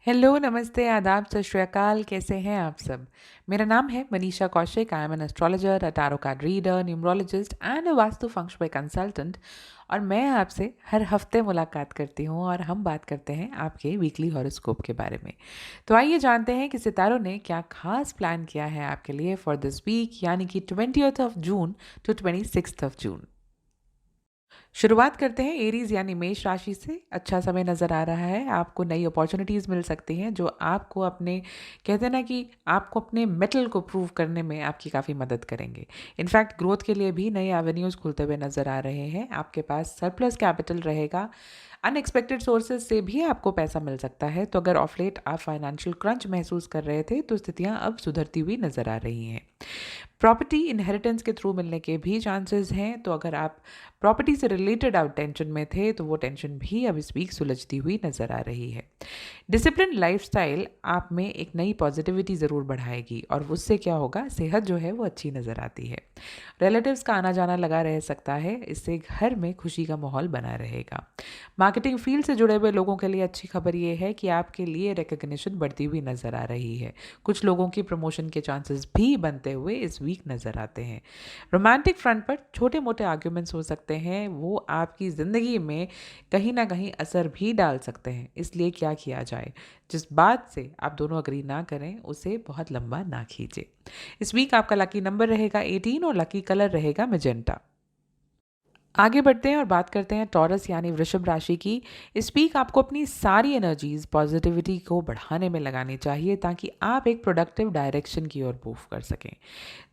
Hello, नमस्ते, आदाब, सत श्री अकाल, कैसे हैं आप सब? मेरा नाम है Manisha Kaushik. I am an astrologer, a tarot card reader, numerologist and a vastu feng shui consultant. और मैं आपसे हर हफ्ते मुलाकात करती हूँ और हम बात करते हैं आपके वीकली हॉरोस्कोप के बारे में। तो आइए जानते हैं कि सितारों ने क्या खास प्लान किया है आपके लिए फॉर दिस वीक, यानी कि 20th of June to 26th of June. शुरुआत करते हैं एरीज यानी मेष राशि से। अच्छा समय नज़र आ रहा है, आपको नई अपॉर्चुनिटीज़ मिल सकती हैं जो आपको अपने, कहते हैं ना कि आपको अपने मेटल को प्रूव करने में आपकी काफ़ी मदद करेंगे। इनफैक्ट ग्रोथ के लिए भी नए एवेन्यूज़ खुलते हुए नज़र आ रहे हैं। आपके पास सरप्लस कैपिटल रहेगा। अनएक्सपेक्टेड सोर्सेज से भी आपको पैसा मिल सकता है। तो अगर ऑफ लेट आप फाइनेंशियल क्रंच महसूस कर रहे थे तो स्थितियां अब सुधरती हुई नज़र आ रही हैं। प्रॉपर्टी इनहेरिटेंस के थ्रू मिलने के भी चांसेस हैं। तो अगर आप प्रॉपर्टी से रिलेटेड आप टेंशन में थे तो वो टेंशन भी अब इस वीक सुलझती हुई नज़र आ रही है। डिसिप्लिन लाइफस्टाइल आप में एक नई पॉजिटिविटी ज़रूर बढ़ाएगी और उससे क्या होगा, सेहत जो है वो अच्छी नज़र आती है। रिलेटिव्स का आना जाना लगा रह सकता है, इससे घर में खुशी का माहौल बना रहेगा। मार्केटिंग फील्ड से जुड़े हुए लोगों के लिए अच्छी खबर ये है कि आपके लिए रिकग्निशन बढ़ती हुई नज़र आ रही है। कुछ लोगों की प्रमोशन के चांसेस भी बनते हुए इस वीक नज़र आते हैं। रोमांटिक फ्रंट पर छोटे मोटे आर्ग्यूमेंट्स हो सकते हैं, वो आपकी ज़िंदगी में कहीं ना कहीं असर भी डाल सकते हैं। इसलिए क्या किया जाए, जिस बात से आप दोनों अग्री ना करें उसे बहुत लंबा ना खींचे। इस वीक आपका लकी नंबर रहेगा 18 और लकी कलर रहेगा मैजेंटा। आगे बढ़ते हैं और बात करते हैं टॉरस यानी वृषभ राशि की। इस वीक आपको अपनी सारी एनर्जीज पॉजिटिविटी को बढ़ाने में लगानी चाहिए ताकि आप एक प्रोडक्टिव डायरेक्शन की ओर मूव कर सकें।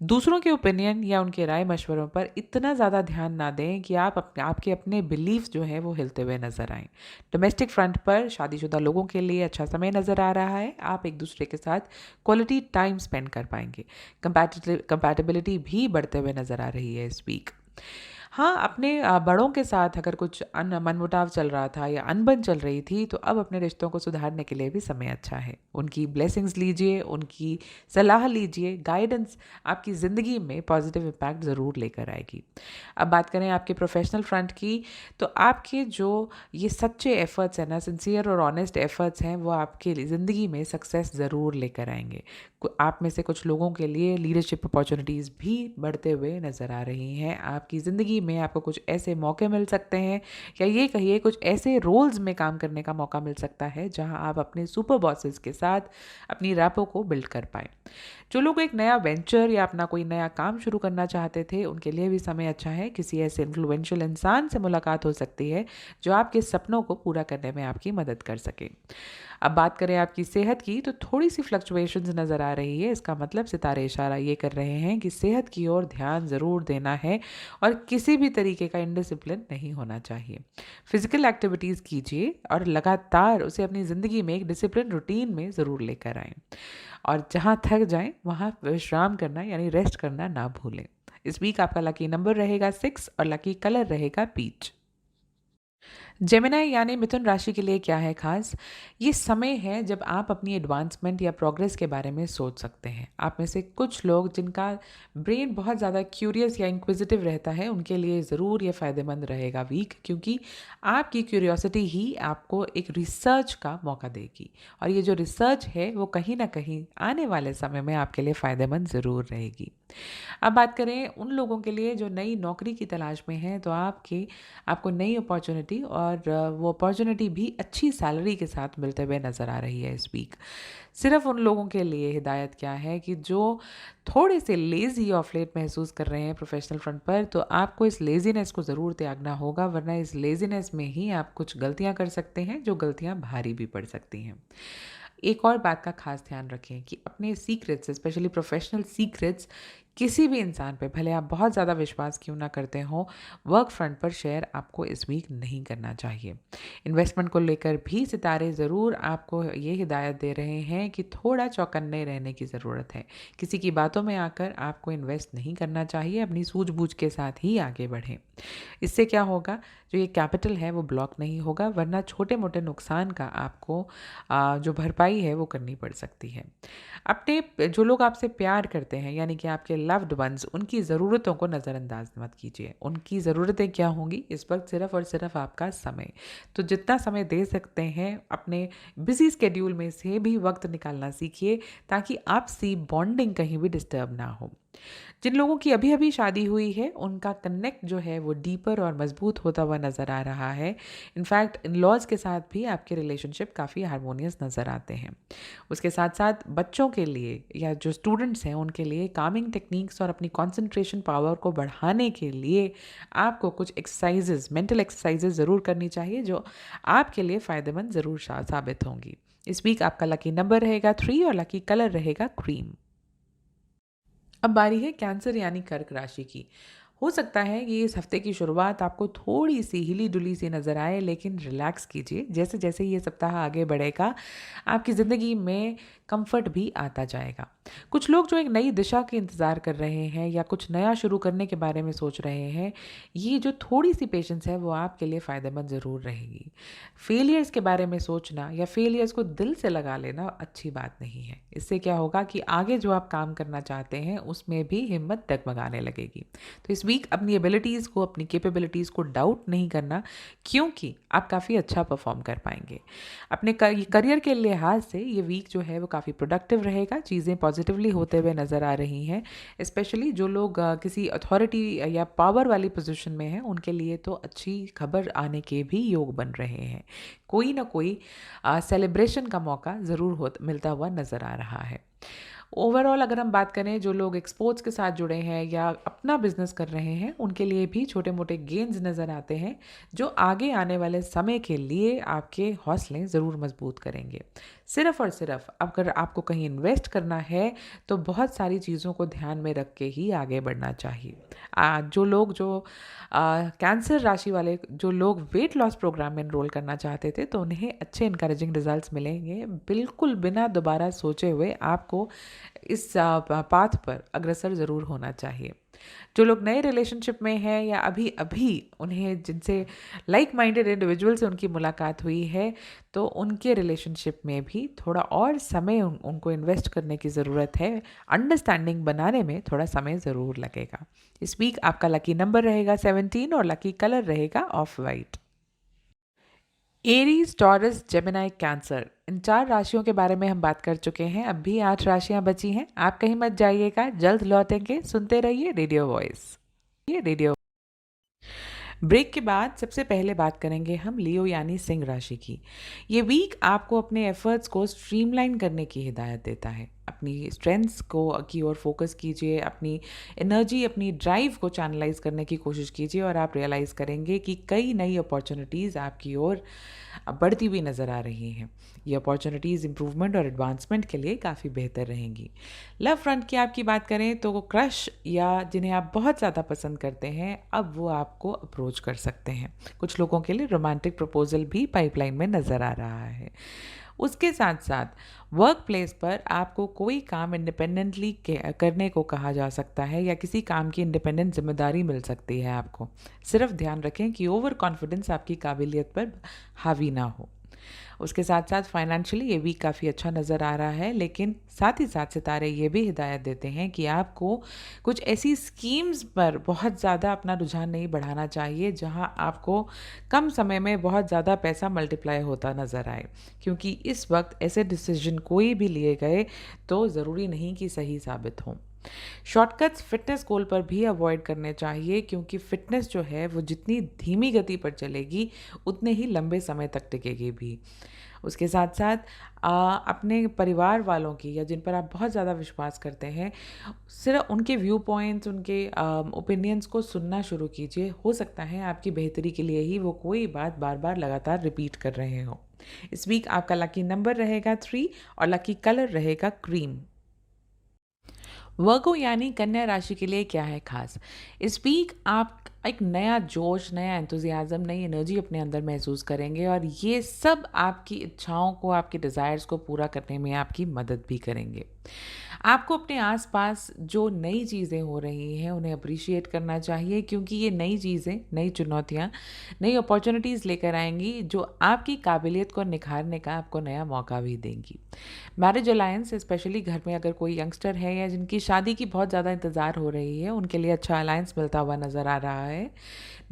दूसरों के ओपिनियन या उनके राय मशवरों पर इतना ज़्यादा ध्यान ना दें कि आपके अपने बिलीफ जो है वो हिलते हुए नजर आएं। डोमेस्टिक फ्रंट पर शादीशुदा लोगों के लिए अच्छा समय नज़र आ रहा है। आप एक दूसरे के साथ क्वालिटी टाइम स्पेंड कर पाएंगे। कंपैटिबिलिटी भी बढ़ते हुए नजर आ रही है इस वीक। हाँ, अपने बड़ों के साथ अगर कुछ मनमुटाव चल रहा था या अनबन चल रही थी तो अब अपने रिश्तों को सुधारने के लिए भी समय अच्छा है। उनकी ब्लेसिंग्स लीजिए, उनकी सलाह लीजिए। गाइडेंस आपकी ज़िंदगी में पॉजिटिव इम्पैक्ट ज़रूर लेकर आएगी। अब बात करें आपके प्रोफेशनल फ्रंट की, तो आपके जो ये सच्चे एफर्ट्स हैं ना, सिंसियर और ऑनेस्ट एफर्ट्स हैं, वो आपके ज़िंदगी में सक्सेस ज़रूर लेकर आएंगे। आप में से कुछ लोगों के लिए लीडरशिप अपॉर्चुनिटीज़ भी बढ़ते हुए नज़र आ रही हैं। आपकी ज़िंदगी में आपको कुछ ऐसे मौके मिल सकते हैं, या ये कहिए कुछ ऐसे रोल्स में काम करने का मौका मिल सकता है जहां आप अपने सुपर बॉसेस के साथ अपनी रैपो को बिल्ड कर पाएँ। जो लोग एक नया वेंचर या अपना कोई नया काम शुरू करना चाहते थे, उनके लिए भी समय अच्छा है। किसी ऐसे इन्फ्लुएंशियल इंसान से मुलाकात हो सकती है जो आपके सपनों को पूरा करने में आपकी मदद कर सके। अब बात करें आपकी सेहत की, तो थोड़ी सी फ्लक्चुएशंस नज़र आ रही है। इसका मतलब सितारे इशारा ये कर रहे हैं कि सेहत की ओर ध्यान ज़रूर देना है और किसी भी तरीके का इनडिसिप्लिन नहीं होना चाहिए। फिजिकल एक्टिविटीज़ कीजिए और लगातार उसे अपनी ज़िंदगी में एक डिसिप्लिन रूटीन में ज़रूर लेकर आएँ। और जहाँ थक जाएं वहाँ विश्राम करना यानी रेस्ट करना ना भूलें। इस वीक आपका लकी नंबर रहेगा 6 और लकी कलर रहेगा पीच। जेमिनाई यानी मिथुन राशि के लिए क्या है खास? ये समय है जब आप अपनी एडवांसमेंट या प्रोग्रेस के बारे में सोच सकते हैं। आप में से कुछ लोग जिनका ब्रेन बहुत ज़्यादा क्यूरियस या इंक्विजिटिव रहता है, उनके लिए ज़रूर ये फ़ायदेमंद रहेगा वीक, क्योंकि आपकी क्यूरियोसिटी ही आपको एक रिसर्च का मौका देगी। और ये जो रिसर्च है वो कहीं ना कहीं आने वाले समय में आपके लिए फ़ायदेमंद ज़रूर रहेगी। अब बात करें उन लोगों के लिए जो नई नौकरी की तलाश में हैं, तो आपको नई अपॉर्चुनिटी और वो अपॉर्चुनिटी भी अच्छी सैलरी के साथ मिलते हुए नज़र आ रही है इस वीक। सिर्फ उन लोगों के लिए हिदायत क्या है कि जो थोड़े से लेज़ी ऑफ लेट महसूस कर रहे हैं प्रोफेशनल फ्रंट पर, तो आपको इस लेज़ीनेस को ज़रूर त्यागना होगा, वरना इस लेज़ीनेस में ही आप कुछ गलतियां कर सकते हैं जो गलतियां भारी भी पड़ सकती हैं। एक और बात का खास ध्यान रखें कि अपने सीक्रेट्स, स्पेशली प्रोफेशनल सीक्रेट्स, किसी भी इंसान पे भले आप बहुत ज़्यादा विश्वास क्यों ना करते हो, वर्क फ्रंट पर शेयर आपको इस वीक नहीं करना चाहिए। इन्वेस्टमेंट को लेकर भी सितारे ज़रूर आपको ये हिदायत दे रहे हैं कि थोड़ा चौकन्ने रहने की ज़रूरत है। किसी की बातों में आकर आपको इन्वेस्ट नहीं करना चाहिए, अपनी सूझबूझ के साथ ही आगे बढ़ें। इससे क्या होगा, जो ये कैपिटल है वो ब्लॉक नहीं होगा, वरना छोटे मोटे नुकसान का आपको जो भरपाई है वो करनी पड़ सकती है। अपने जो लोग आपसे प्यार करते हैं, यानी कि आपके लव्ड वंस, उनकी ज़रूरतों को नज़रअंदाज मत कीजिए। उनकी ज़रूरतें क्या होंगी इस वक्त? सिर्फ़ और सिर्फ आपका समय। तो जितना समय दे सकते हैं अपने बिज़ी स्केड्यूल में से भी वक्त निकालना सीखिए, ताकि आपसी बॉन्डिंग कहीं भी डिस्टर्ब ना हो। जिन लोगों की अभी अभी शादी हुई है, उनका कनेक्ट जो है वो डीपर और मजबूत होता हुआ नज़र आ रहा है। इनफैक्ट इन लॉज के साथ भी आपके रिलेशनशिप काफ़ी हारमोनियस नज़र आते हैं। उसके साथ साथ बच्चों के लिए या जो स्टूडेंट्स हैं उनके लिए कामिंग टेक्निक्स और अपनी कंसंट्रेशन पावर को बढ़ाने के लिए आपको कुछ एक्सरसाइजेज, मेंटल एक्सरसाइजेज ज़रूर करनी चाहिए, जो आपके लिए फ़ायदेमंद ज़रूर साबित होंगी। इस वीक आपका लकी नंबर रहेगा 3 और लकी कलर रहेगा क्रीम। अब बारी है कैंसर यानी कर्क राशि की। हो सकता है कि इस हफ्ते की शुरुआत आपको थोड़ी सी हिली डुली सी नज़र आए, लेकिन रिलैक्स कीजिए। जैसे जैसे ये सप्ताह आगे बढ़ेगा, आपकी ज़िंदगी में कंफर्ट भी आता जाएगा। कुछ लोग जो एक नई दिशा के इंतज़ार कर रहे हैं या कुछ नया शुरू करने के बारे में सोच रहे हैं, ये जो थोड़ी सी पेशेंस है वो आपके लिए फ़ायदेमंद ज़रूर रहेगी। फेलियर्स के बारे में सोचना या फेलियर्स को दिल से लगा लेना अच्छी बात नहीं है। इससे क्या होगा कि आगे जो आप काम करना चाहते हैं उसमें भी हिम्मत डगमगाने लगेगी। तो इस वीक अपनी एबिलिटीज़ को, अपनी कैपेबिलिटीज़ को डाउट नहीं करना, क्योंकि आप काफ़ी अच्छा परफॉर्म कर पाएंगे। अपने करियर के लिहाज से ये वीक जो है वो काफ़ी प्रोडक्टिव रहेगा। चीज़ें पॉजिटिवली होते हुए नज़र आ रही हैं। स्पेशली जो लोग किसी अथॉरिटी या पावर वाली पोजीशन में हैं, उनके लिए तो अच्छी खबर आने के भी योग बन रहे हैं। कोई ना कोई सेलिब्रेशन का मौका ज़रूर मिलता हुआ नज़र आ रहा है। ओवरऑल अगर हम बात करें, जो लोग एक्सपोर्ट्स के साथ जुड़े हैं या अपना बिजनेस कर रहे हैं, उनके लिए भी छोटे मोटे गेन्स नज़र आते हैं, जो आगे आने वाले समय के लिए आपके हौसले ज़रूर मजबूत करेंगे। सिर्फ़ और सिर्फ अगर आपको कहीं इन्वेस्ट करना है, तो बहुत सारी चीज़ों को ध्यान में रख के ही आगे बढ़ना चाहिए। जो कैंसर राशि वाले जो लोग वेट लॉस प्रोग्राम में एनरोल करना चाहते थे, तो उन्हें अच्छे इनकरेजिंग रिजल्ट्स मिलेंगे। बिल्कुल बिना दोबारा सोचे हुए आपको इस पाथ पर अग्रसर ज़रूर होना चाहिए। जो लोग नए रिलेशनशिप में हैं या अभी अभी उन्हें जिनसे लाइक माइंडेड इंडिविजुअल से उनकी मुलाकात हुई है, तो उनके रिलेशनशिप में भी थोड़ा और समय उनको इन्वेस्ट करने की ज़रूरत है। अंडरस्टैंडिंग बनाने में थोड़ा समय ज़रूर लगेगा। इस वीक आपका लकी नंबर रहेगा 17 और लकी कलर रहेगा off white. Aries, Taurus, Gemini, Cancer, इन 4 राशियों के बारे में हम बात कर चुके हैं। अब भी 8 राशियां बची हैं। आप कहीं मत जाइएगा, जल्द लौटेंगे। सुनते रहिए रेडियो वॉइस। ये रेडियो ब्रेक के बाद सबसे पहले बात करेंगे हम लियो यानी सिंह राशि की। ये वीक आपको अपने एफर्ट्स को स्ट्रीमलाइन करने की हिदायत देता है। अपनी स्ट्रेंथ्स को की ओर फोकस कीजिए, अपनी एनर्जी, अपनी ड्राइव को चैनलाइज करने की कोशिश कीजिए, और आप रियलाइज़ करेंगे कि कई नई अपॉर्चुनिटीज़ आपकी ओर बढ़ती हुई नज़र आ रही हैं। ये अपॉर्चुनिटीज़ इंप्रूवमेंट और एडवांसमेंट के लिए काफ़ी बेहतर रहेंगी। लव फ्रंट की आपकी बात करें तो वो क्रश या जिन्हें आप बहुत ज़्यादा पसंद करते हैं, अब वो आपको अप्रोच कर सकते हैं। कुछ लोगों के लिए रोमांटिक प्रपोजल भी पाइपलाइन में नज़र आ रहा है। उसके साथ साथ वर्क प्लेस पर आपको कोई काम इंडिपेंडेंटली करने को कहा जा सकता है, या किसी काम की इंडिपेंडेंट जिम्मेदारी मिल सकती है आपको। सिर्फ ध्यान रखें कि ओवर कॉन्फिडेंस आपकी काबिलियत पर हावी ना हो। उसके साथ साथ फाइनेंशियली ये वीक काफ़ी अच्छा नज़र आ रहा है, लेकिन साथ ही साथ सितारे ये भी हिदायत देते हैं कि आपको कुछ ऐसी स्कीम्स पर बहुत ज़्यादा अपना रुझान नहीं बढ़ाना चाहिए जहां आपको कम समय में बहुत ज़्यादा पैसा मल्टीप्लाई होता नज़र आए, क्योंकि इस वक्त ऐसे डिसीजन कोई भी लिए गए तो ज़रूरी नहीं कि सही साबित हों। शॉर्टकट्स फिटनेस गोल पर भी अवॉइड करने चाहिए, क्योंकि फिटनेस जो है वो जितनी धीमी गति पर चलेगी उतने ही लंबे समय तक टिकेगी भी। उसके साथ साथ अपने परिवार वालों की या जिन पर आप बहुत ज़्यादा विश्वास करते हैं, सिर्फ उनके व्यू पॉइंट्स, उनके ओपिनियंस को सुनना शुरू कीजिए। हो सकता है आपकी बेहतरी के लिए ही वो कोई बात बार बार लगातार रिपीट कर रहे हो। इस वीक आपका लकी नंबर रहेगा 3 और लकी कलर रहेगा क्रीम। वर्गो यानी कन्या राशि के लिए क्या है खास? इस वीक आप एक नया जोश, नया एंथुजियाज्म, नई एनर्जी अपने अंदर महसूस करेंगे, और ये सब आपकी इच्छाओं को, आपके डिज़ायर्स को पूरा करने में आपकी मदद भी करेंगे। आपको अपने आसपास जो नई चीज़ें हो रही हैं उन्हें अप्रिशिएट करना चाहिए, क्योंकि ये नई चीज़ें, नई चुनौतियाँ, नई अपॉर्चुनिटीज़ लेकर आएंगी जो आपकी काबिलियत को निखारने का आपको नया मौका भी देंगी। मैरिज अलायंस, स्पेशली घर में अगर कोई यंगस्टर है या जिनकी शादी की बहुत ज़्यादा इंतज़ार हो रही है, उनके लिए अच्छा अलायंस मिलता हुआ नज़र आ रहा है।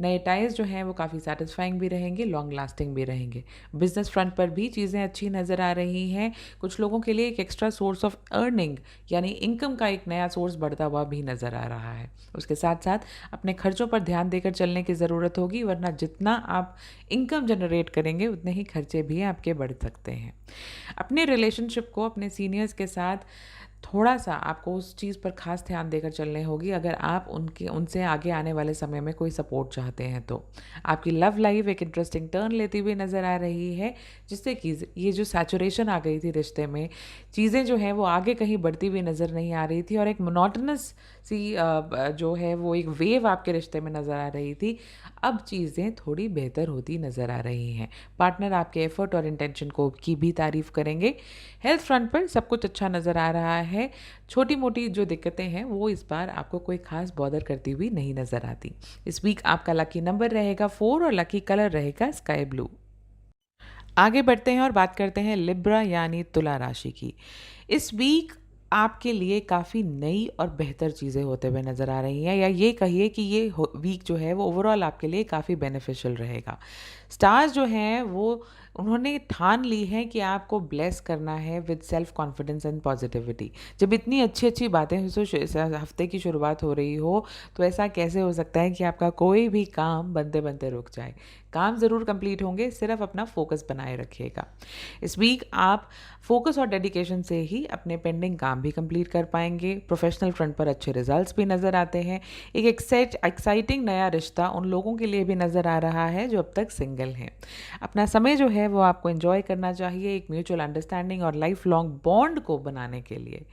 नए टाइज जो हैं वो काफ़ी सेटिस्फाइंग भी रहेंगे, लॉन्ग लास्टिंग भी रहेंगे। बिजनेस फ्रंट पर भी चीज़ें अच्छी नज़र आ रही हैं। कुछ लोगों के लिए एक एक्स्ट्रा सोर्स ऑफ अर्निंग यानी इनकम का एक नया सोर्स बढ़ता हुआ भी नज़र आ रहा है। उसके साथ साथ अपने खर्चों पर ध्यान देकर चलने की ज़रूरत होगी, वरना जितना आप इनकम जनरेट करेंगे उतने ही खर्चे भी आपके बढ़ सकते हैं। अपने रिलेशनशिप को अपने सीनियर्स के साथ थोड़ा-सा आपको उस चीज़ पर ख़ास ध्यान देकर चलनी होगी, अगर आप उनसे आगे आने वाले समय में कोई सपोर्ट चाहते हैं तो। आपकी लव लाइफ़ एक इंटरेस्टिंग टर्न लेती हुई नज़र आ रही है, जिससे कि ये जो सैचुरेशन आ गई थी रिश्ते में, चीज़ें जो हैं वो आगे कहीं बढ़ती हुई नज़र नहीं आ रही थी और एक मोनोटोनस सी जो है वो एक वेव आपके रिश्ते में नज़र आ रही थी, अब चीज़ें थोड़ी बेहतर होती नज़र आ रही हैं। पार्टनर आपके एफ़र्ट और इंटेंशन को की भी तारीफ़ करेंगे। हेल्थ फ्रंट पर सब कुछ अच्छा नज़र आ रहा है। छोटी-मोटी जो दिक्कतें हैं वो इस बार आपको कोई ख़ास बॉदर करती हुई नहीं नज़र आती। इस वीक आपका लकी नंबर रहेगा 4 और लकी कलर रहेगा स्काई ब्लू। आगे बढ़ते हैं और बात करते हैं लिब्रा यानी तुला राशि की। इस वीक आपके लिए काफ़ी नई और बेहतर चीज़ें होते हुए नज़र आ रही हैं, या ये कहिए कि ये वीक जो है वो ओवरऑल आपके लिए काफ़ी बेनिफिशियल रहेगा। स्टार्स जो हैं वो उन्होंने ठान ली है कि आपको ब्लेस करना है with self confidence and positivity. जब इतनी अच्छी अच्छी बातें हफ्ते की शुरुआत हो रही हो, तो ऐसा कैसे हो सकता है कि आपका कोई भी काम बनते बनते रुक जाए। काम ज़रूर कंप्लीट होंगे, सिर्फ अपना फोकस बनाए रखिएगा। इस वीक आप फोकस और डेडिकेशन से ही अपने पेंडिंग काम भी कंप्लीट कर पाएंगे। प्रोफेशनल फ्रंट पर अच्छे रिजल्ट्स भी नज़र आते हैं। एक एक्साइटिंग नया रिश्ता उन लोगों के लिए भी नज़र आ रहा है जो अब तक सिंगल हैं। अपना समय जो है वो आपको एंजॉय करना चाहिए, एक म्यूचुअल अंडरस्टैंडिंग और लाइफ लॉन्ग बॉन्ड को बनाने के लिए।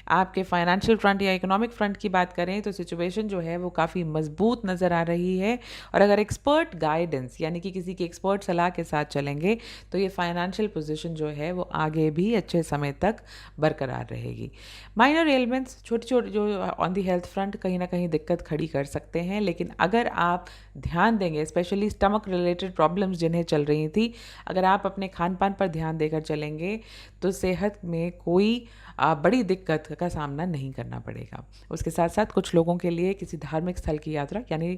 आपके फाइनेंशियल फ्रंट या इकोनॉमिक फ्रंट की बात करें तो सिचुएशन जो है वो काफ़ी मजबूत नज़र आ रही है, और अगर एक्सपर्ट गाइडेंस यानी कि किसी की एक्सपर्ट सलाह के साथ चलेंगे तो ये फाइनेंशियल पोजीशन जो है वो आगे भी अच्छे समय तक बरकरार रहेगी। माइनर एलिमेंट्स, छोटी छोटी जो ऑन दी हेल्थ फ्रंट कहीं ना कहीं दिक्कत खड़ी कर सकते हैं, लेकिन अगर आप ध्यान देंगे, स्पेशली स्टमक रिलेटेड प्रॉब्लम्स जिन्हें चल रही थी, अगर आप अपने खान पान पर ध्यान देकर चलेंगे तो सेहत में कोई बड़ी दिक्कत का सामना नहीं करना पड़ेगा। उसके साथ साथ कुछ लोगों के लिए किसी धार्मिक स्थल की यात्रा यानी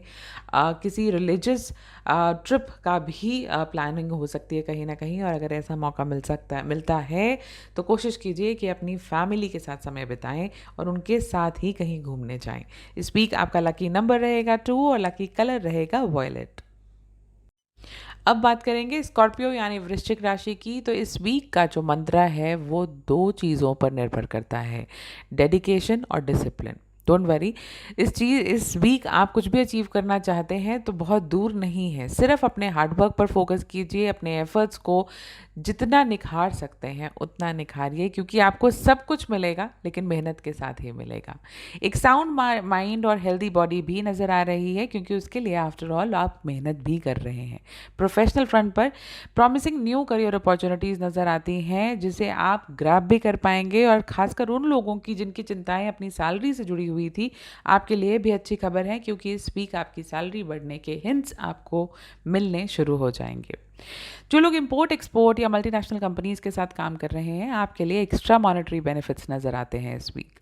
किसी रिलीजियस ट्रिप का भी प्लानिंग हो सकती है कहीं ना कहीं, और अगर ऐसा मौका मिलता है तो कोशिश कीजिए कि अपनी फैमिली के साथ समय बिताएं और उनके साथ ही कहीं घूमने जाएं। इस वीक आपका लकी नंबर रहेगा 2 और लकी कलर रहेगा वॉयलेट। अब बात करेंगे स्कॉर्पियो यानी वृश्चिक राशि की। तो इस वीक का जो मंत्र है वो दो चीज़ों पर निर्भर करता है, डेडिकेशन और डिसिप्लिन। डोंट वरी, इस वीक आप कुछ भी अचीव करना चाहते हैं तो बहुत दूर नहीं है। सिर्फ अपने हार्डवर्क पर फोकस कीजिए, अपने एफर्ट्स को जितना निखार सकते हैं उतना निखारिए, क्योंकि आपको सब कुछ मिलेगा लेकिन मेहनत के साथ ही मिलेगा। एक साउंड माइंड और हेल्दी बॉडी भी नज़र आ रही है, क्योंकि उसके लिए आफ्टर ऑल आप मेहनत भी कर रहे हैं। प्रोफेशनल फ्रंट पर प्रॉमिसिंग न्यू करियर अपॉर्चुनिटीज़ नज़र आती हैं जिसे आप ग्रैब भी कर पाएंगे, और खासकर उन लोगों की जिनकी चिंताएं अपनी सैलरी से जुड़ी हुई थी, आपके लिए भी अच्छी खबर है, क्योंकि इस वीक आपकी सैलरी बढ़ने के हिंट्स आपको मिलने शुरू हो जाएंगे। जो लोग इंपोर्ट एक्सपोर्ट या मल्टीनेशनल कंपनीज के साथ काम कर रहे हैं, आपके लिए एक्स्ट्रा मॉनेटरी बेनिफिट्स नज़र आते हैं इस वीक।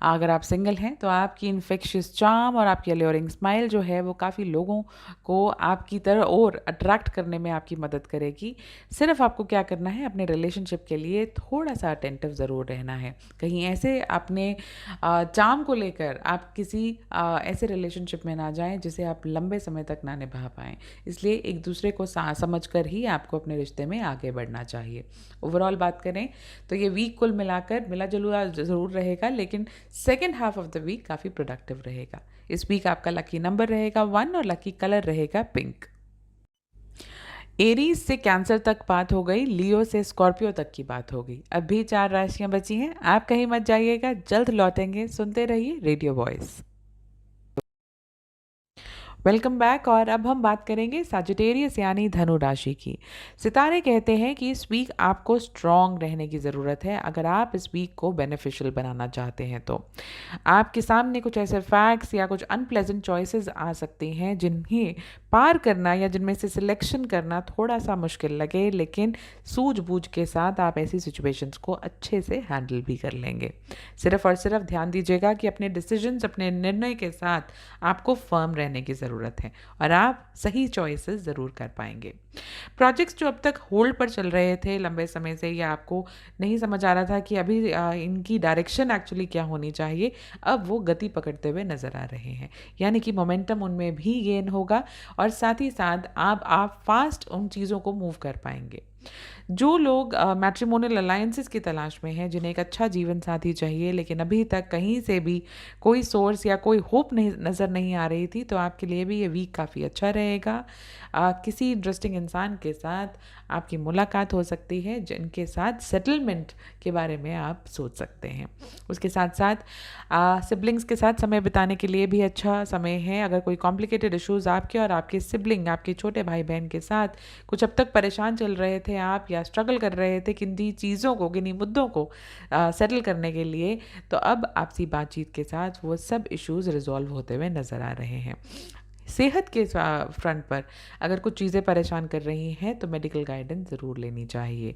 अगर आप सिंगल हैं तो आपकी इन्फेक्शियस चार्म और आपकी अल्योरिंग स्माइल जो है वो काफ़ी लोगों को आपकी तरह और अट्रैक्ट करने में आपकी मदद करेगी। सिर्फ आपको क्या करना है, अपने रिलेशनशिप के लिए थोड़ा सा अटेंटिव ज़रूर रहना है। कहीं ऐसे अपने चार्म को लेकर आप किसी ऐसे रिलेशनशिप में ना जाएं जिसे आप लंबे समय तक ना निभा पाएँ। इसलिए एक दूसरे को समझ कर ही आपको अपने रिश्ते में आगे बढ़ना चाहिए। ओवरऑल बात करें तो ये वीक कुल मिलाकर मिला जुला ज़रूर रहेगा, लेकिन second half of the week काफ़ी प्रोडक्टिव रहेगा। इस वीक आपका लकी नंबर रहेगा 1 और लकी कलर रहेगा पिंक। एरीज से कैंसर तक बात हो गई, लियो से स्कॉर्पियो तक की बात हो गई। अब भी 4 राशियां बची हैं। आप कहीं मत जाइएगा, जल्द लौटेंगे। सुनते रहिए रेडियो वॉइस। Welcome back. और अब हम बात करेंगे सजिटेरियस यानी धनु राशि की। सितारे कहते हैं कि इस वीक आपको स्ट्रांग रहने की ज़रूरत है अगर आप इस वीक को बेनिफिशियल बनाना चाहते हैं तो। आपके सामने कुछ ऐसे फैक्ट्स या कुछ अनप्लेजेंट चॉइसेस आ सकती हैं जिन्हें पार करना या जिनमें से सिलेक्शन करना थोड़ा सा मुश्किल लगे, लेकिन सूझबूझ के साथ आप ऐसी सिचुएशंस को अच्छे से हैंडल भी कर लेंगे। सिर्फ और सिर्फ ध्यान दीजिएगा कि अपने डिसीजंस, अपने निर्णय के साथ आपको फर्म रहने की ज़रूरत है और आप सही चॉइसेस ज़रूर कर पाएंगे। प्रोजेक्ट्स जो अब तक होल्ड पर चल रहे थे लंबे समय से, या आपको नहीं समझ आ रहा था कि अभी इनकी डायरेक्शन एक्चुअली क्या होनी चाहिए, अब वो गति पकड़ते हुए नज़र आ रहे हैं। यानी कि मोमेंटम उनमें भी गेन होगा और साथ ही साथ आप फास्ट उन चीज़ों को मूव कर पाएंगे। जो लोग मैट्रिमोनियल अलायंसेस की तलाश में हैं, जिन्हें एक अच्छा जीवन साथी चाहिए लेकिन अभी तक कहीं से भी कोई सोर्स या कोई होप नहीं नज़र नहीं आ रही थी, तो आपके लिए भी ये वीक काफ़ी अच्छा रहेगा। किसी इंटरेस्टिंग इंसान के साथ आपकी मुलाकात हो सकती है जिनके साथ सेटलमेंट के बारे में आप सोच सकते हैं। उसके साथ साथ सिबलिंग्स के साथ समय बिताने के लिए भी अच्छा समय है। अगर कोई कॉम्प्लिकेटेड इश्यूज़ आपके और आपके सिबलिंग, आपके छोटे भाई बहन के साथ कुछ अब तक परेशान चल रहे थे आप, या स्ट्रगल कर रहे थे किन्हीं चीज़ों को, किन्हीं मुद्दों को सेटल करने के लिए, तो अब आपसी बातचीत के साथ वो सब इश्यूज़ रिजॉल्व होते हुए नज़र आ रहे हैं। सेहत के फ्रंट पर अगर कुछ चीज़ें परेशान कर रही हैं तो मेडिकल गाइडेंस ज़रूर लेनी चाहिए।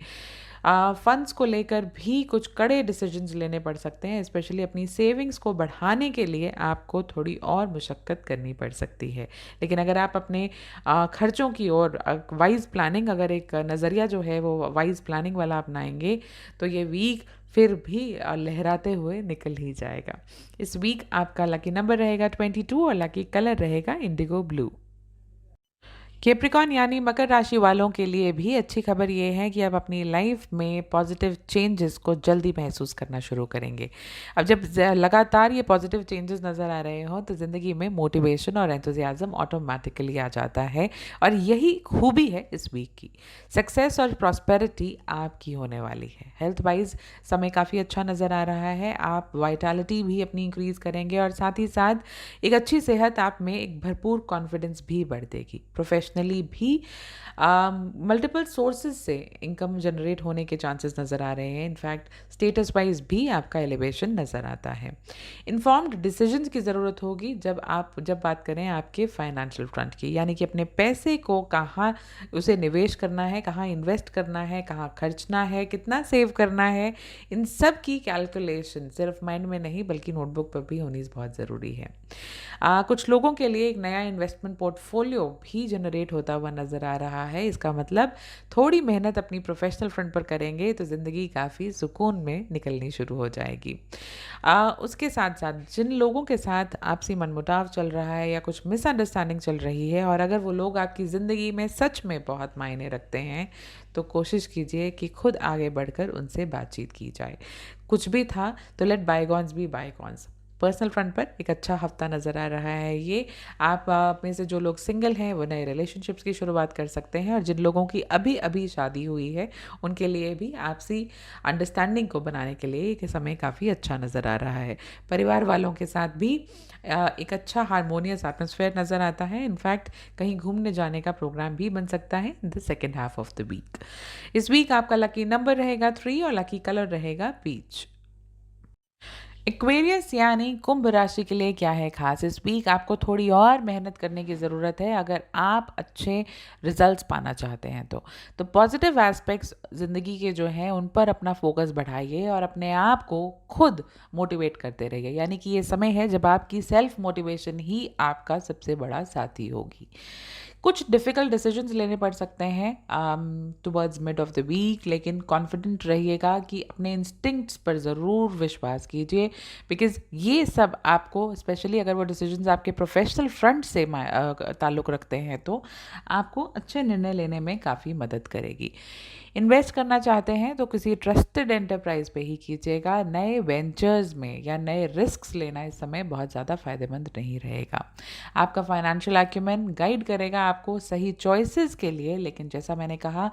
फंड्स को लेकर भी कुछ कड़े डिसीजंस लेने पड़ सकते हैं, स्पेशली अपनी सेविंग्स को बढ़ाने के लिए आपको थोड़ी और मुशक्क़त करनी पड़ सकती है। लेकिन अगर आप अपने खर्चों की ओर वाइज प्लानिंग, अगर एक नज़रिया जो है वो वाइज प्लानिंग वाला अपनाएंगे, तो ये वीक फिर भी लहराते हुए निकल ही जाएगा। इस वीक आपका लकी नंबर रहेगा 22 और लकी कलर रहेगा इंडिगो ब्लू। कैप्रिकॉन यानी मकर राशि वालों के लिए भी अच्छी खबर ये है कि आप अपनी लाइफ में पॉजिटिव चेंजेस को जल्दी महसूस करना शुरू करेंगे। अब जब लगातार ये पॉजिटिव चेंजेस नज़र आ रहे हो तो ज़िंदगी में मोटिवेशन और एंथुजियाज्म ऑटोमेटिकली आ जाता है, और यही खूबी है इस वीक की। सक्सेस और प्रॉस्पेरिटी आपकी होने वाली है। हेल्थ वाइज समय काफ़ी अच्छा नज़र आ रहा है। आप वाइटैलिटी भी अपनी इंक्रीज़ करेंगे और साथ ही साथ एक अच्छी सेहत आप में एक भरपूर कॉन्फिडेंस भी बढ़ देगी। प्रोफेशनली भी मल्टीपल सोर्सेज से इनकम जनरेट होने के चांसेस नज़र आ रहे हैं। इनफैक्ट स्टेटस वाइज भी आपका एलिवेशन नज़र आता है। इन्फॉर्म्ड डिसीजंस की ज़रूरत होगी जब बात करें आपके फाइनेंशियल फ्रंट की, यानी कि अपने पैसे को कहाँ उसे निवेश करना है, कहाँ इन्वेस्ट करना है, कहाँ खर्चना है, कितना सेव करना है, इन सब की कैलकुलेशन सिर्फ माइंड में नहीं बल्कि नोटबुक पर भी होनी बहुत ज़रूरी है। कुछ लोगों के लिए एक नया इन्वेस्टमेंट पोर्टफोलियो भी जनरेट होता हुआ नज़र आ रहा है। इसका मतलब थोड़ी मेहनत अपनी प्रोफेशनल फ्रंट पर करेंगे तो ज़िंदगी काफ़ी सुकून में निकलनी शुरू हो जाएगी। उसके साथ साथ जिन लोगों के साथ आपसी मनमुटाव चल रहा है या कुछ मिसअंडरस्टैंडिंग चल रही है, और अगर वो लोग आपकी ज़िंदगी में सच में बहुत मायने रखते हैं, तो कोशिश कीजिए कि खुद आगे बढ़कर उनसे बातचीत की जाए। कुछ भी था तो let bygones be bygones. Personal front पर एक अच्छा हफ्ता नज़र आ रहा है ये। आप में से जो लोग सिंगल हैं वो नए रिलेशनशिप्स की शुरुआत कर सकते हैं, और जिन लोगों की अभी अभी शादी हुई है उनके लिए भी आपसी अंडरस्टैंडिंग को बनाने के लिए ये समय काफ़ी अच्छा नज़र आ रहा है। परिवार वालों के साथ भी एक अच्छा हारमोनियस एटमॉस्फेयर नज़र आता है। इनफैक्ट कहीं घूमने जाने का प्रोग्राम भी बन सकता है in the second half of the week. इस वीक आपका लकी नंबर रहेगा 3 और लकी कलर रहेगा पीच। एक्वेरियस यानी कुंभ राशि के लिए क्या है खास? इस वीक आपको थोड़ी और मेहनत करने की ज़रूरत है अगर आप अच्छे रिजल्ट्स पाना चाहते हैं तो पॉजिटिव एस्पेक्ट्स ज़िंदगी के जो हैं उन पर अपना फोकस बढ़ाइए और अपने आप को खुद मोटिवेट करते रहिए। यानी कि ये समय है जब आपकी सेल्फ मोटिवेशन ही आपका सबसे बड़ा साथी होगी। कुछ डिफ़िकल्ट डिसीजंस लेने पड़ सकते हैं towards mid of the week, लेकिन कॉन्फिडेंट रहिएगा कि अपने इंस्टिंक्ट्स पर ज़रूर विश्वास कीजिए, बिकॉज़ ये सब आपको, स्पेशली अगर वो डिसीजंस आपके प्रोफेशनल फ्रंट से ताल्लुक़ रखते हैं, तो आपको अच्छे निर्णय लेने में काफ़ी मदद करेगी। इन्वेस्ट करना चाहते हैं तो किसी ट्रस्टेड एंटरप्राइज पे ही कीजिएगा। नए वेंचर्स में या नए रिस्क्स लेना इस समय बहुत ज़्यादा फ़ायदेमंद नहीं रहेगा। आपका फाइनेंशियल एक्यूमेन गाइड करेगा आपको सही चॉइसेस के लिए, लेकिन जैसा मैंने कहा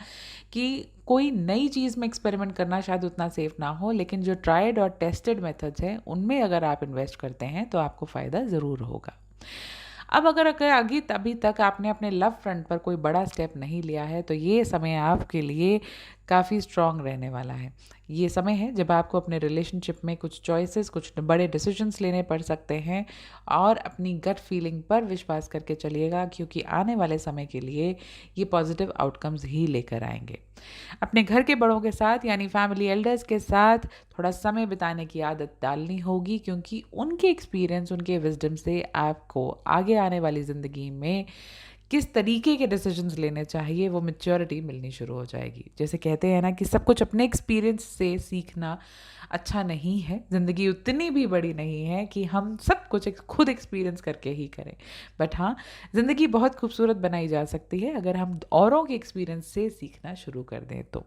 कि कोई नई चीज़ में एक्सपेरिमेंट करना शायद उतना सेफ ना हो, लेकिन जो ट्राइड और टेस्टेड मेथड्स हैं उनमें अगर आप इन्वेस्ट करते हैं तो आपको फ़ायदा ज़रूर होगा। अब अगर आगे अभी तक आपने अपने लव फ्रंट पर कोई बड़ा स्टेप नहीं लिया है, तो ये समय आपके लिए काफ़ी स्ट्रॉन्ग रहने वाला है। ये समय है जब आपको अपने रिलेशनशिप में कुछ चॉइसेस, कुछ बड़े डिसीजंस लेने पड़ सकते हैं, और अपनी गट फीलिंग पर विश्वास करके चलिएगा, क्योंकि आने वाले समय के लिए ये पॉजिटिव आउटकम्स ही लेकर आएंगे। अपने घर के बड़ों के साथ यानी फैमिली एल्डर्स के साथ थोड़ा समय बिताने की आदत डालनी होगी, क्योंकि उनके एक्सपीरियंस, उनके विजडम से आपको आगे आने वाली ज़िंदगी में किस तरीके के डिसीजंस लेने चाहिए वो मैच्योरिटी मिलनी शुरू हो जाएगी। जैसे कहते हैं ना कि सब कुछ अपने एक्सपीरियंस से सीखना अच्छा नहीं है। ज़िंदगी उतनी भी बड़ी नहीं है कि हम सब कुछ खुद एक्सपीरियंस करके ही करें। बट हाँ, ज़िंदगी बहुत खूबसूरत बनाई जा सकती है अगर हम औरों के एक्सपीरियंस से सीखना शुरू कर दें तो।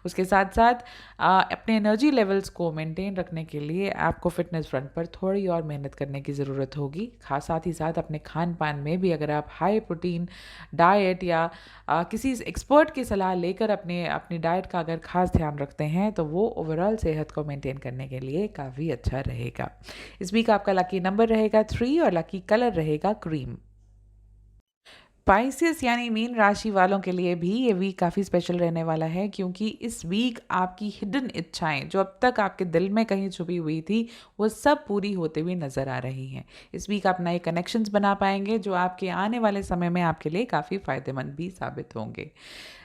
उसके साथ साथ अपने एनर्जी लेवल्स को मेंटेन रखने के लिए आपको फिटनेस फ्रंट पर थोड़ी और मेहनत करने की ज़रूरत होगी। खास साथ ही साथ अपने खान पान में भी अगर आप हाई प्रोटीन डाइट या किसी एक्सपर्ट की सलाह लेकर अपनी डाइट का अगर खास ध्यान रखते हैं, तो वो ओवरऑल सेहत को मेंटेन करने के लिए काफ़ी अच्छा रहेगा। इस वीक आपका लकी नंबर रहेगा 3 और लकी कलर रहेगा क्रीम। स्पाइसेस यानी मीन राशि वालों के लिए भी ये वीक काफ़ी स्पेशल रहने वाला है, क्योंकि इस वीक आपकी हिडन इच्छाएं जो अब तक आपके दिल में कहीं छुपी हुई थी, वो सब पूरी होते हुए नज़र आ रही हैं। इस वीक आप नए कनेक्शंस बना पाएंगे जो आपके आने वाले समय में आपके लिए काफ़ी फ़ायदेमंद भी साबित होंगे।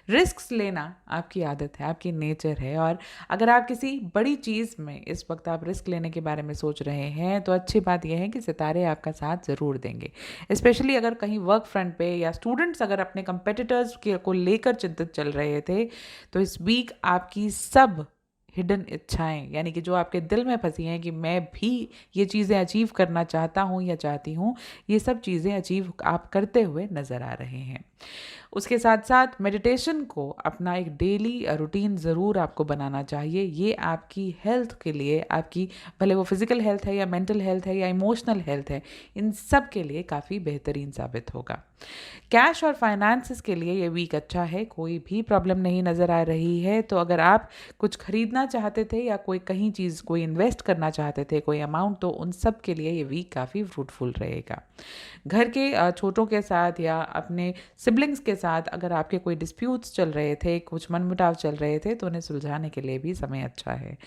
रिस्क्स लेना आपकी आदत है, आपकी नेचर है, और अगर आप किसी बड़ी चीज़ में इस वक्त आप रिस्क लेने के बारे में सोच रहे हैं, तो अच्छी बात यह है कि सितारे आपका साथ ज़रूर देंगे। स्पेशली अगर कहीं वर्क फ्रंट पे या स्टूडेंट्स अगर अपने कंपेटिटर्स को लेकर चिंतित चल रहे थे, तो इस वीक आपकी सब हिडन इच्छाएं यानी कि जो आपके दिल में फंसी हैं कि मैं भी ये चीज़ें अचीव करना चाहता हूँ या चाहती हूँ, ये सब चीज़ें अचीव आप करते हुए नज़र आ रहे हैं। उसके साथ साथ मेडिटेशन को अपना एक डेली रूटीन ज़रूर आपको बनाना चाहिए। ये आपकी हेल्थ के लिए, आपकी भले वो फिज़िकल हेल्थ है या मेंटल हेल्थ है या इमोशनल हेल्थ है, इन सब के लिए काफ़ी बेहतरीन साबित होगा। कैश और फाइनेंसेस के लिए ये वीक अच्छा है, कोई भी प्रॉब्लम नहीं नज़र आ रही है। तो अगर आप कुछ खरीदना चाहते थे या कोई कहीं चीज़ कोई इन्वेस्ट करना चाहते थे कोई अमाउंट, तो उन सब के लिए ये वीक काफ़ी फ्रूटफुल रहेगा। घर के छोटों के साथ या अपने सिबलिंग्स के साथ अगर आपके कोई डिस्प्यूट्स चल रहे थे, कुछ मनमुटाव चल रहे थे, तो उन्हें सुलझाने के लिए भी समय अच्छा है।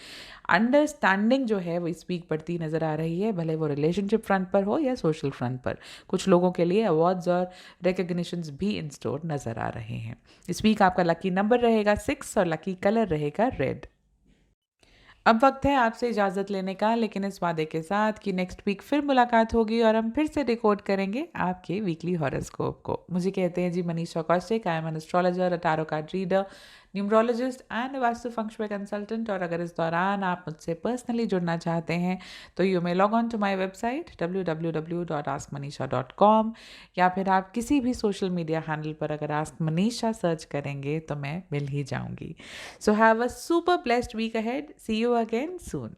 अंडरस्टैंडिंग जो है वो इस वीक बढ़ती नज़र आ रही है, भले वो रिलेशनशिप फ्रंट पर हो या सोशल फ्रंट पर। कुछ लोगों के लिए अवार्ड्स और रिकग्निशंस भी इन स्टोर नज़र आ रहे हैं। इस वीक आपका लकी नंबर रहेगा 6 और लकी कलर रहेगा रेड। अब वक्त है आपसे इजाज़त लेने का, लेकिन इस वादे के साथ कि नेक्स्ट वीक फिर मुलाकात होगी और हम फिर से रिकॉर्ड करेंगे आपके वीकली हॉरोस्कोप को। मुझे कहते हैं जी Manisha Kaushik, I am an astrologer, tarot card reader, numerologist and vastu feng shui consultant. और अगर इस दौरान आप मुझसे पर्सनली जुड़ना चाहते हैं, तो you may log on to my website www.askmanisha.com, या फिर आप किसी भी सोशल मीडिया हैंडल पर अगर आस्क मनीषा सर्च करेंगे तो मैं मिल ही जाऊंगी। So have a super blessed week ahead. See you again soon.